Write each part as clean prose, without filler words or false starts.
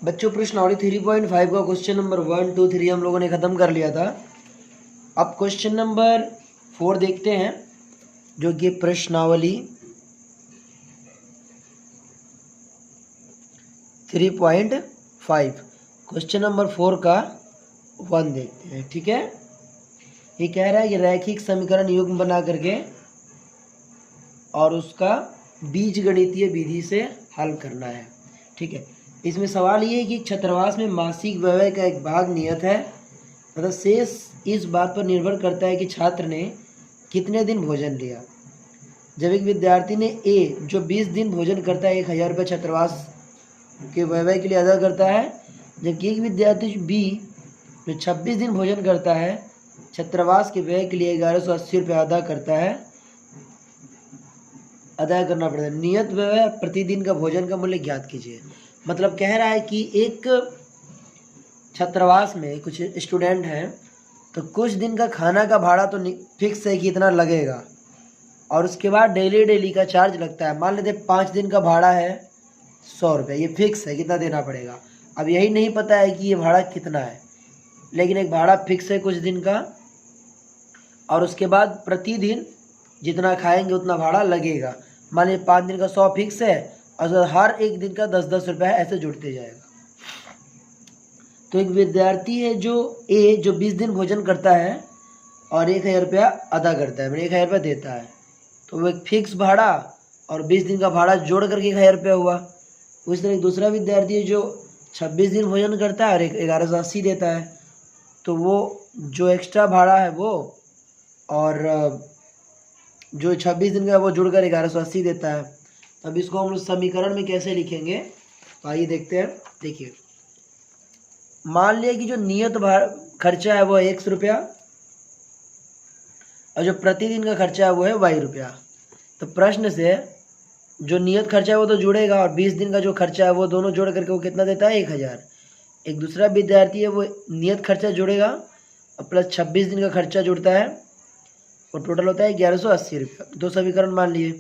बच्चों प्रश्नावली 3.5 का क्वेश्चन नंबर 1, 2, 3 हम लोगों ने ख़त्म कर लिया था। अब क्वेश्चन नंबर 4 देखते हैं, जो कि प्रश्नावली 3.5 क्वेश्चन नंबर 4 का 1 देखते हैं। ठीक है, ये कह रहा है कि रैखिक समीकरण युग्म बना करके और उसका बीजगणितीय विधि से हल करना है। ठीक है, इसमें सवाल ये है कि छात्रावास में मासिक व्यय का एक भाग नियत है तथा शेष इस बात पर निर्भर करता है कि छात्र ने कितने दिन भोजन लिया। जब एक विद्यार्थी ने ए जो 20 दिन भोजन करता है 1000 रुपये छात्रावास के व्यय के लिए अदा करता है, जबकि एक विद्यार्थी बी जो 26 दिन भोजन करता है छात्रावास के व्यय के लिए 1180 रुपये अदा करना पड़ता है। नियत व्यय प्रतिदिन का भोजन का मूल्य ज्ञात कीजिए। मतलब कह रहा है कि एक छात्रावास में कुछ स्टूडेंट हैं, तो कुछ दिन का खाना का भाड़ा तो फिक्स है कि इतना लगेगा, और उसके बाद डेली का चार्ज लगता है। मान लेते 5 दिन का भाड़ा है 100 रुपये, ये फिक्स है कितना देना पड़ेगा। अब यही नहीं पता है कि ये भाड़ा कितना है, लेकिन एक भाड़ा फिक्स है कुछ दिन का, और उसके बाद प्रतिदिन जितना खाएंगे उतना भाड़ा लगेगा। मान लीजिए 5 दिन का 100 फिक्स है, और हर एक दिन का 10-10 रुपये ऐसे जुड़ते जाएगा। तो एक विद्यार्थी है जो ए जो 20 दिन भोजन करता है और 1000 रुपया अदा करता है, मैंने 1000 रुपया देता है, तो वो एक फिक्स भाड़ा और 20 दिन का भाड़ा जोड़ करके 1000 रुपया हुआ। उस तरह एक दूसरा विद्यार्थी है जो 26 दिन भोजन करता है और 1180 देता है, तो वो जो एक्स्ट्रा भाड़ा है वो और जो 26 दिन का वो जुड़कर 1180 देता है। अब इसको हम लोग समीकरण में कैसे लिखेंगे, तो आइए देखते हैं। देखिए, मान लिया कि जो नियत खर्चा है वो है 100 रुपया और जो प्रतिदिन का खर्चा है वो है y रुपया। तो प्रश्न से जो नियत खर्चा है वो तो जुड़ेगा, और 20 दिन का जो खर्चा है वो दोनों जोड़ करके वो कितना देता है 1000। एक दूसरा विद्यार्थी है वो नियत खर्चा जुड़ेगा और प्लस 26 दिन का खर्चा जुड़ता है, और टोटल होता है 1180 रुपया। दो समीकरण मान लिए।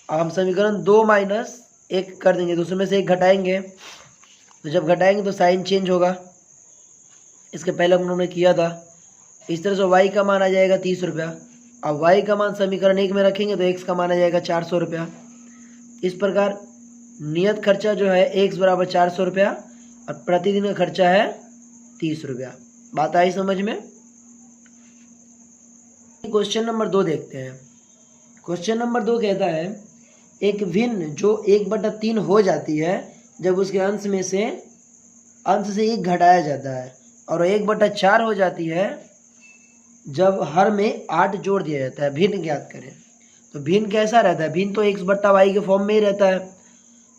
अब हम समीकरण 2 माइनस 1 कर देंगे, दूसरे में से 1 घटाएंगे, तो जब घटाएंगे तो साइन चेंज होगा। इसके पहले हम लोगों ने किया था। इस तरह से y का मान आ जाएगा 30 रुपया। अब y का मान समीकरण 1 में रखेंगे तो x का मान आ जाएगा 400 रुपया। इस प्रकार नियत खर्चा जो है x बराबर 400 रुपया और प्रतिदिन का खर्चा है 30 रुपया। बात आई समझ में। क्वेश्चन नंबर 2 देखते हैं। क्वेश्चन नंबर 2 कहता है एक भिन्न जो 1/3 हो जाती है जब उसके अंश से 1 घटाया जाता है, और 1/4 हो जाती है जब हर में 8 जोड़ दिया जाता है। भिन्न ज्ञात करें। तो भिन्न कैसा रहता है, भिन्न तो x/y के फॉर्म में ही रहता है,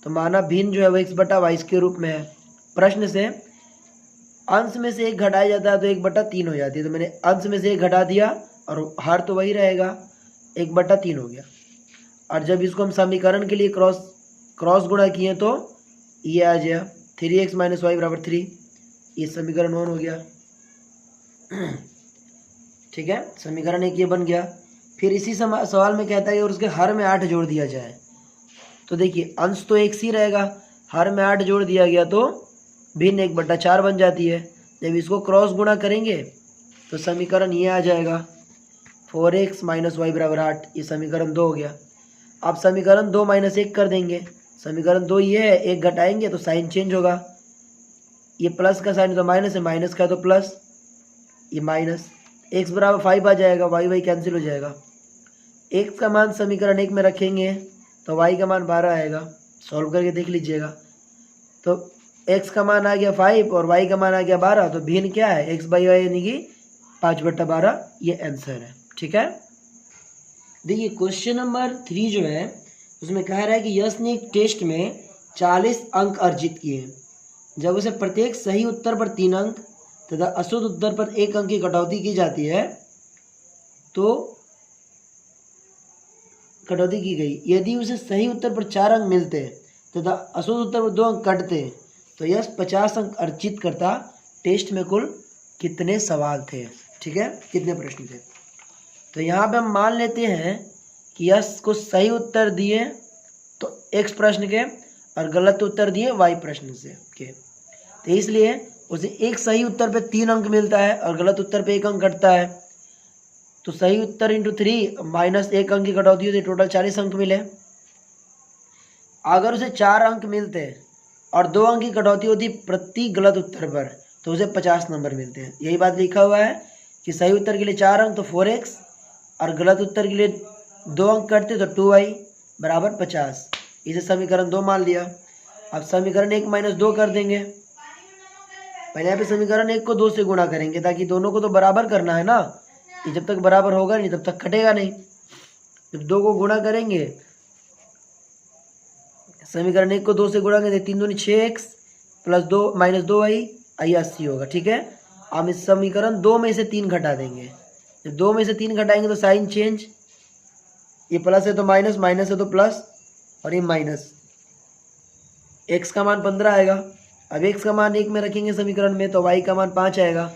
तो माना भिन्न जो है वो x/y के रूप में है। प्रश्न से अंश में से 1 घटाया जाता है तो 1/3 हो जाती है, तो मैंने अंश में से 1 घटा दिया और हर तो वही रहेगा, 1/3 हो गया। और जब इसको हम समीकरण के लिए क्रॉस गुणा किए तो ये आ गया 3x - y = 3। ये समीकरण 1 हो गया। ठीक है, समीकरण 1 ये बन गया। फिर इसी सवाल में कहता है कि और उसके हर में 8 जोड़ दिया जाए। तो देखिए अंश तो x ही रहेगा, हर में 8 जोड़ दिया गया तो भिन्न 1/4 बन जाती है। जब इसको क्रॉस गुणा करेंगे तो समीकरण ये आ जाएगा 4x - y = 8। ये समीकरण 2 हो गया। अब समीकरण 2 - 1 कर देंगे। समीकरण 2 ये है, 1 घटाएंगे तो साइन चेंज होगा। ये प्लस का साइन तो माइनस है, माइनस का तो प्लस, ये माइनस। x बराबर 5 आ जाएगा, y कैंसिल हो जाएगा। x का मान समीकरण 1 में रखेंगे तो y का मान 12 आएगा। सॉल्व करके देख लीजिएगा। तो x का मान आ गया 5 और y का मान आ गया 12, तो भिन्न क्या है x/y यानी कि 5/12। ये आंसर है। ठीक है, देखिए क्वेश्चन नंबर 3 जो है उसमें कह रहा है कि यश ने एक टेस्ट में 40 अंक अर्जित किए। जब उसे प्रत्येक सही उत्तर पर 3 अंक तथा अशुद्ध उत्तर पर 1 अंक की कटौती की जाती है, तो कटौती की गई। यदि उसे सही उत्तर पर 4 अंक मिलते तथा अशुद्ध उत्तर पर 2 अंक कटते तो यश 50 अंक अर्जित करता। टेस्ट में कुल कितने सवाल थे, ठीक है, कितने प्रश्न थे। तो यहाँ पे हम मान लेते हैं कि यश को सही उत्तर दिए तो x प्रश्न के, और गलत उत्तर दिए वाई प्रश्न से के, तो इसलिए उसे एक सही उत्तर पे 3 अंक मिलता है और गलत उत्तर पे 1 अंक कटता है। तो सही उत्तर इंटू 3 माइनस 1 अंक की कटौती होती है, टोटल 40 अंक मिले। अगर उसे 4 अंक मिलते और 2 अंक की कटौती होती प्रति गलत उत्तर पर, तो उसे 50 नंबर मिलते हैं। यही बात लिखा हुआ है कि सही उत्तर के लिए 4 अंक तो 4x और गलत उत्तर के लिए 2 अंक कटते तो 2y बराबर 50। इसे समीकरण 2 मान लिया। अब समीकरण 1 माइनस 2 कर देंगे। पहले यहाँ पे समीकरण 1 को 2 से गुणा करेंगे ताकि दोनों को तो बराबर करना है ना। ये जब तक बराबर होगा नहीं तब तक कटेगा नहीं। जब 2 को गुणा करेंगे, समीकरण 1 को 2 से गुणा करेंगे, 3 दूनी 6x प्लस 2 माइनस 2y, आई 80 होगा। ठीक है, हम इस समीकरण 2 में से 3 घटा देंगे। जब 2 में से 3 घटाएंगे तो साइन चेंज, ये प्लस है तो माइनस, माइनस है तो प्लस, और ये माइनस। x का मान 15 आएगा। अब x का मान 1 में रखेंगे समीकरण में तो y का मान 5 आएगा।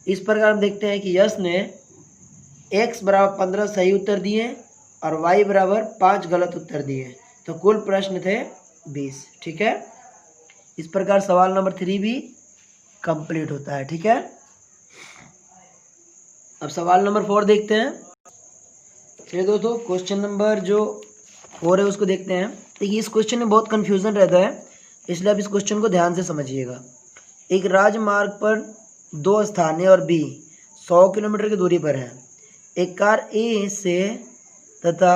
इस प्रकार हम देखते हैं कि यश ने x बराबर 15 सही उत्तर दिए और y बराबर 5 गलत उत्तर दिए, तो कुल प्रश्न थे 20। ठीक है, इस प्रकार सवाल नंबर 3 भी कंप्लीट होता है। ठीक है, अब सवाल नंबर 4 देखते हैं। चलिए दोस्तों, क्वेश्चन नंबर जो 4 है उसको देखते हैं। देखिए, इस क्वेश्चन में बहुत कन्फ्यूज़न रहता है, इसलिए आप इस क्वेश्चन को ध्यान से समझिएगा। एक राजमार्ग पर 2 स्थान ए और बी 100 किलोमीटर की दूरी पर है। एक कार ए से तथा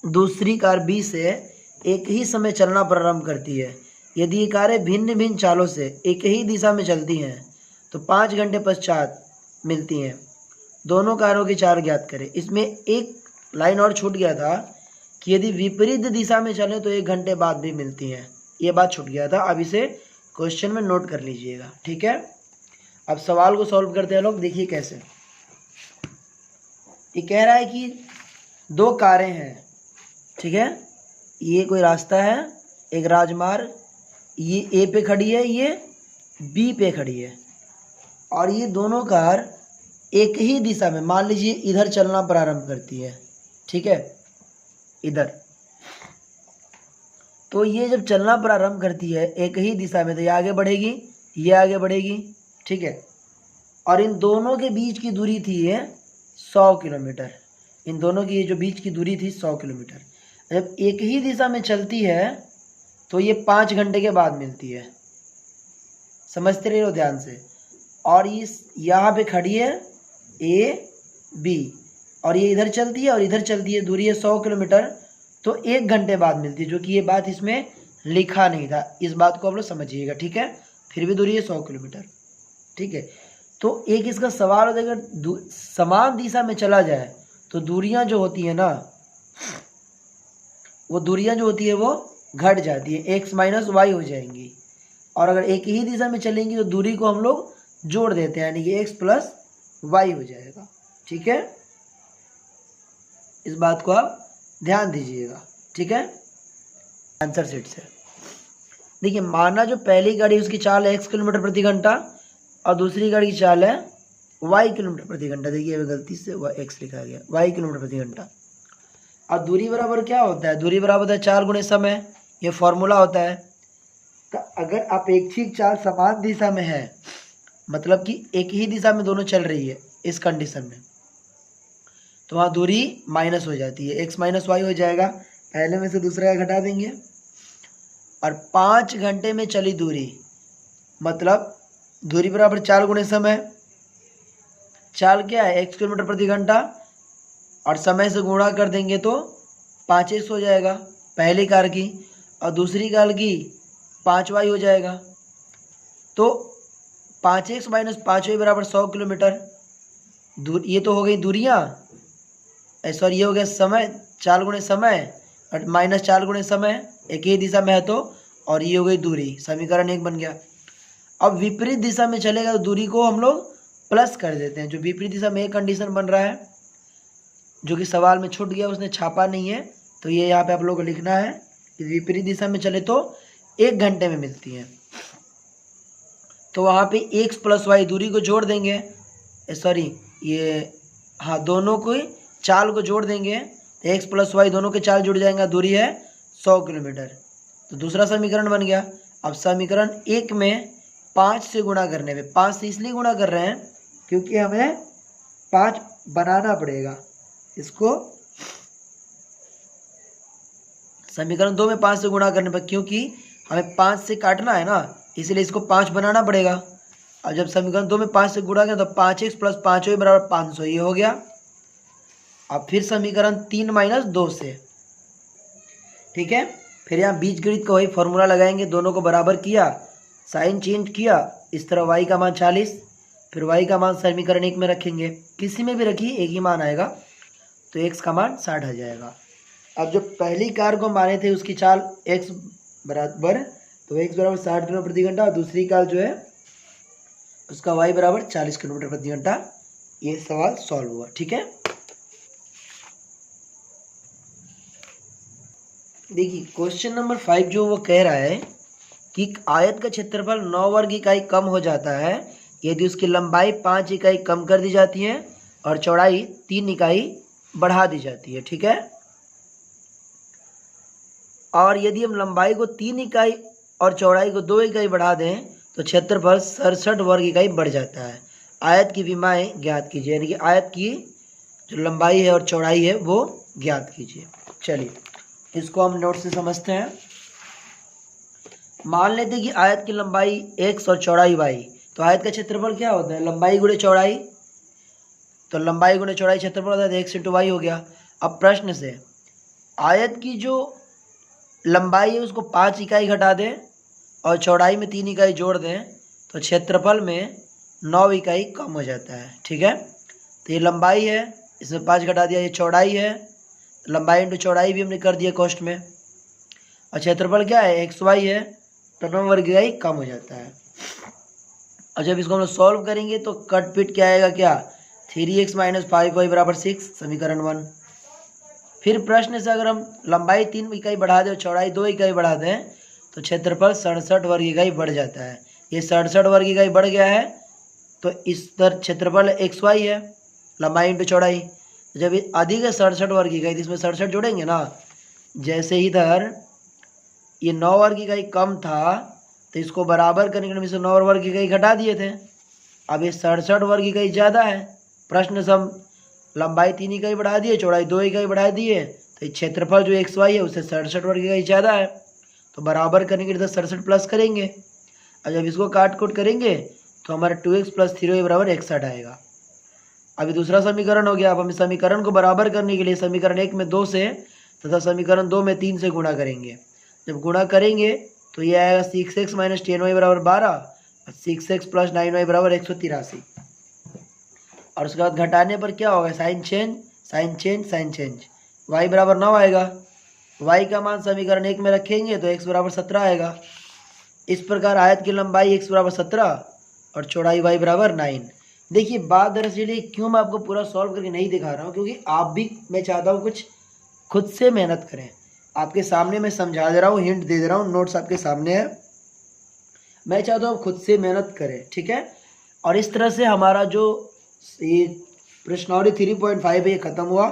दूसरी कार बी से एक ही समय चलना प्रारंभ करती है। यदि ये कारें भिन्न भिन्न चालों से एक ही दिशा में चलती हैं तो 5 घंटे पश्चात मिलती हैं। दोनों कारों की चाल ज्ञात करें। इसमें एक लाइन और छूट गया था कि यदि विपरीत दिशा में चलें तो 1 घंटे बाद भी मिलती हैं। ये बात छूट गया था, अब इसे क्वेश्चन में नोट कर लीजिएगा। ठीक है, अब सवाल को सॉल्व करते हैं लोग। देखिए कैसे। ये कह रहा है कि 2 कारें हैं। ठीक है, ये कोई रास्ता है, एक राजमार्ग, ये ए पे खड़ी है, ये बी पे खड़ी है, और ये दोनों कार एक ही दिशा में, मान लीजिए इधर चलना प्रारंभ करती है। ठीक है, इधर, तो ये जब चलना प्रारंभ करती है एक ही दिशा में तो ये आगे बढ़ेगी, ये आगे बढ़ेगी। ठीक है, और इन दोनों के बीच की दूरी थी ये 100 किलोमीटर। इन दोनों की ये जो बीच की दूरी थी 100 किलोमीटर। जब एक ही दिशा में चलती है तो ये 5 घंटे के बाद मिलती है। समझते रहो ध्यान से। और इस यहाँ पे खड़ी है ए बी, और ये इधर चलती है और इधर चलती है, दूरी है 100 किलोमीटर, तो 1 घंटे बाद मिलती है, जो कि ये बात इसमें लिखा नहीं था। इस बात को आप लोग समझिएगा। ठीक है, फिर भी दूरी है 100 किलोमीटर। ठीक है, तो एक इसका सवाल होता है, अगर समान दिशा में चला जाए तो दूरियां जो होती है ना, वो दूरियां जो होती है वो घट जाती है, x माइनस वाई हो जाएंगी। और अगर एक ही दिशा में चलेंगी तो दूरी को हम लोग जोड़ देते हैं, यानी कि x प्लस वाई हो जाएगा। ठीक है, इस बात को आप ध्यान दीजिएगा। ठीक है, आंसर शीट से देखिए, माना जो पहली गाड़ी उसकी चाल है x किलोमीटर प्रति घंटा और दूसरी गाड़ी की चाल है y किलोमीटर प्रति घंटा। देखिए गलती से x लिखा गया, y किलोमीटर प्रति घंटा। और दूरी बराबर क्या होता है? दूरी बराबर होता है 4 गुणे समय, ये फॉर्मूला होता है। तो अगर अपेक्षित चाल समान दिशा में है, मतलब कि एक ही दिशा में दोनों चल रही है, इस कंडीशन में, तो वहाँ दूरी माइनस हो जाती है, x माइनस वाई हो जाएगा। पहले में से दूसरा का घटा देंगे। और 5 घंटे में चली दूरी, मतलब दूरी बराबर 4 गुणे समय। चाल क्या है? x किलोमीटर प्रति घंटा, और समय से गुणा कर देंगे तो 5x हो जाएगा पहली कार की, और दूसरी कार की 5y हो जाएगा। तो 5x माइनस 5y बराबर 100 किलोमीटर। ये तो हो गई दूरियाँ, सॉरी ये हो गया समय, 4 गुणे समय और माइनस 4 गुणे समय, एक ही दिशा में है तो, और ये हो गई दूरी। समीकरण 1 बन गया। अब विपरीत दिशा में चलेगा तो दूरी को हम लोग प्लस कर देते हैं। जो विपरीत दिशा में एक कंडीशन बन रहा है, जो कि सवाल में छूट गया, उसने छापा नहीं है, तो ये यहाँ पे आप लोगों को लिखना है कि विपरीत दिशा में चले तो 1 घंटे में मिलती है। तो वहाँ पे x प्लस वाई दूरी को जोड़ देंगे, सॉरी ये हाँ दोनों को चाल को जोड़ देंगे, तो x प्लस वाई दोनों के चाल जुड़ जाएंगे, दूरी है 100 किलोमीटर। तो दूसरा समीकरण बन गया। अब समीकरण 1 में 5 से गुणा करने पे, 5 से इसलिए गुणा कर रहे हैं क्योंकि हमें 5 बनाना पड़ेगा। इसको समीकरण 2 में 5 से गुणा करने पर, क्योंकि हमें 5 से काटना है ना, इसलिए इसको 5 बनाना पड़ेगा। और जब समीकरण 2 में 5 से गुणा किया तो 5x + 5y बराबर 500, ये हो गया। अब फिर समीकरण 3 - 2 से, ठीक है, फिर यहाँ बीजगणित का वही फॉर्मूला लगाएंगे, दोनों को बराबर किया, साइन चेंज किया, इस तरह y का मान 40, फिर y का मान समीकरण 1 में रखेंगे, किसी में भी रखिए एक ही मान आएगा, तो x का मान 60 आ जाएगा। अब जो पहली कार को माने थे उसकी चाल x बराबर, तो x बराबर 60 किलोमीटर प्रति घंटा, और दूसरी कार जो है उसका y बराबर 40 किलोमीटर प्रति घंटा। ये सवाल सॉल्व हुआ, ठीक है। देखिए क्वेश्चन नंबर 5 जो वो कह रहा है कि आयत का क्षेत्रफल 9 वर्ग इकाई कम हो जाता है यदि उसकी लंबाई 5 इकाई कम कर दी जाती है और चौड़ाई 3 इकाई बढ़ा दी जाती है, ठीक है। और यदि हम लंबाई को 3 इकाई और चौड़ाई को 2 इकाई बढ़ा दें तो क्षेत्रफल 67 वर्ग इकाई बढ़ जाता है। आयत की विमाएं ज्ञात कीजिए, यानी कि आयत की जो लंबाई है और चौड़ाई है वो ज्ञात कीजिए। चलिए इसको हम नोट से समझते हैं। मान लेते हैं कि आयत की लंबाई x और चौड़ाई y, तो आयत का क्षेत्रफल क्या होता है, लंबाई गुणे चौड़ाई, तो लंबाई गुणे चौड़ाई क्षेत्रफल होता है, x × y हो गया। अब प्रश्न से आयत की जो लंबाई है उसको 5 इकाई घटा दें और चौड़ाई में 3 इकाई जोड़ दें तो क्षेत्रफल में 9 इकाई कम हो जाता है, ठीक है। तो ये लंबाई है, इसमें 5 घटा दिया, ये चौड़ाई है, लंबाई इंटू चौड़ाई भी हमने कर दिया कॉस्ट में, और क्षेत्रफल क्या है xy है, तो 9 वर्ग इकाई कम हो जाता है। और जब इसको हम सॉल्व करेंगे तो कट पिट क्या आएगा, क्या 3x - 5y बराबर 6, समीकरण 1। फिर प्रश्न से अगर हम लंबाई 3 इकाई बढ़ा दें और चौड़ाई 2 इकाई बढ़ा दें तो क्षेत्रफल 67 वर्ग इकाई बढ़ जाता है। ये 67 वर्ग इकाई बढ़ गया है, तो इस तर क्षेत्रफल xy है, लंबाई इंटू चौड़ाई, जब ये अधिक है 67 वर्ग इकाई तो इसमें 67 जोड़ेंगे ना। जैसे ही इधर ये 9 वर्ग इकाई कम था तो इसको बराबर करने के लिए से 9 वर्ग इकाई घटा दिए थे। अब ये 67 वर्ग इकाई ज़्यादा है, प्रश्न से हम लंबाई 3 इकाई बढ़ा दिए, चौड़ाई 2 इकाई बढ़ा दिए, तो ये क्षेत्रफल जो xy है उससे 67 वर्ग इकाई ज़्यादा है, तो बराबर करने के लिए 67 प्लस करेंगे। और जब इसको काट कूट करेंगे तो हमारा 2x + 3y बराबर 61 आएगा। अभी दूसरा समीकरण हो गया। अब हम इस समीकरण को बराबर करने के लिए समीकरण 1 में 2 से तथा समीकरण 2 में 3 से गुणा करेंगे। जब गुणा करेंगे तो ये आएगा 6x - 10y बराबर 12 और 6x + 9y बराबर 183। और उसके बाद घटाने पर क्या होगा, sign change sign change sign change, y बराबर 9 आएगा। y का मान समीकरण 1 में रखेंगे तो x बराबर 17 आएगा। इस प्रकार आयत की लंबाई x बराबर 17 और चौड़ाई y बराबर 9। देखिए बात दरअसल क्यों मैं आपको पूरा सॉल्व करके नहीं दिखा रहा हूँ, क्योंकि आप भी, मैं चाहता हूँ कुछ खुद से मेहनत करें। आपके सामने मैं समझा दे रहा हूँ, हिंट दे दे रहा हूँ, नोट्स आपके सामने है, मैं चाहता हूँ आप खुद से मेहनत करें, ठीक है। और इस तरह से हमारा जो ये प्रश्नावली 3.5 है ये ख़त्म हुआ।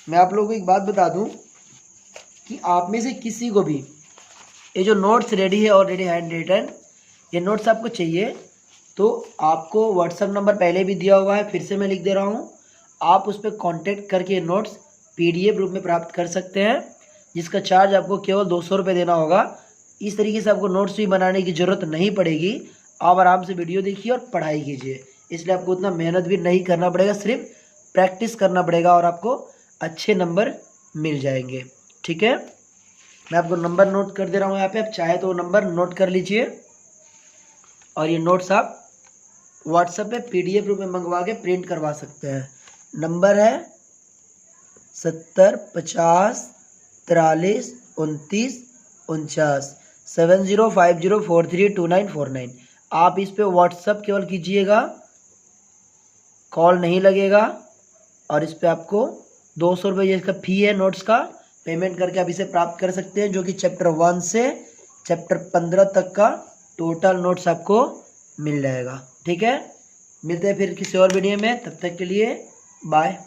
मैं आप लोगों को एक बात बता दूँ कि आप में से किसी को भी ये जो नोट्स रेडी है ऑलरेडी हैंड रिटन, ये नोट्स आपको चाहिए तो आपको व्हाट्सएप नंबर पहले भी दिया हुआ है, फिर से मैं लिख दे रहा हूँ, आप उस पर कॉन्टेक्ट करके नोट्स PDF रूप में प्राप्त कर सकते हैं, जिसका चार्ज आपको केवल 200 रुपये देना होगा। इस तरीके से आपको नोट्स भी बनाने की ज़रूरत नहीं पड़ेगी, आप आराम से वीडियो देखिए और पढ़ाई कीजिए, इसलिए आपको उतना मेहनत भी नहीं करना पड़ेगा, सिर्फ प्रैक्टिस करना पड़ेगा और आपको अच्छे नंबर मिल जाएंगे, ठीक है। मैं आपको नंबर नोट कर दे रहा हूँ यहाँ पे, आप चाहे तो वो नंबर नोट कर लीजिए और ये नोट्स आप व्हाट्सएप पे PDF रूप में मंगवा के प्रिंट करवा सकते हैं। नंबर है 70 50 43 29 49 7050432949। आप इस पे व्हाट्सएप केवल कीजिएगा, कॉल नहीं लगेगा, और इस पे आपको 200 रुपये इसका फ़ी है नोट्स का, पेमेंट करके आप इसे प्राप्त कर सकते हैं, जो कि चैप्टर 1 से चैप्टर 15 तक का टोटल नोट्स आपको मिल जाएगा, ठीक है। मिलते हैं फिर किसी और वीडियो में, तब तक के लिए बाय।